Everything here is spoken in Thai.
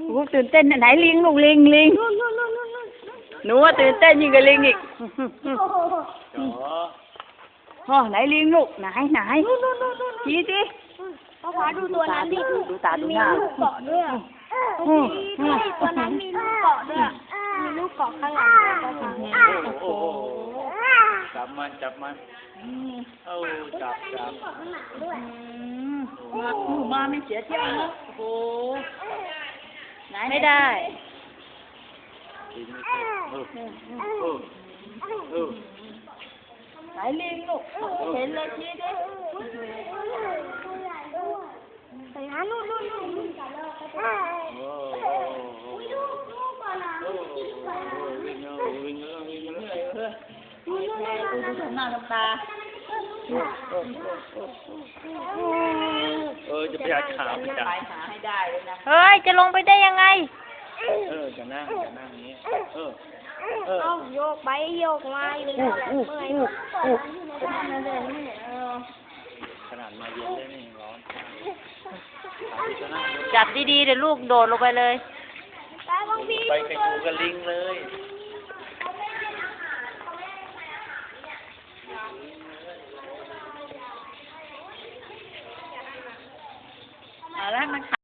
โอ้ตื่นเต้นไหนลิงลูกลิงหนูว่าตื่นเต้นยิ่งกว่าลิงอีกอ๋อไหนลิงลูกไหนชี้สิพ่อพาดูตัวนั้นดิดูตาดูหน้า มีลูกเกาะด้วยตัวนั้นมีลูกเกาะด้วยมีลูกเกาะข้างหลังโอ้โหจับมันเอาจับหนูมาไม่เสียเที่ยวนะโอ้ไหนไม่ได้ไหนลิงลูกเห็นเลยชี้ดิไปหานู่นดูทำหน้าทำตาจะไปหาข่าวจะไปหาให้ได้เลยนะเฮ้ยจะลงไปได้ยังไงจะนั่งอย่างนี้ต้องโยกไปโยกมาอยู่นั่นแหละเมื่อยขนาดมาเย็นเลยนี่ร้อน จับดีๆเดี๋ยวลูกโดดลงไปเลยไปไกลกูกับลิงเลยแล้วมันข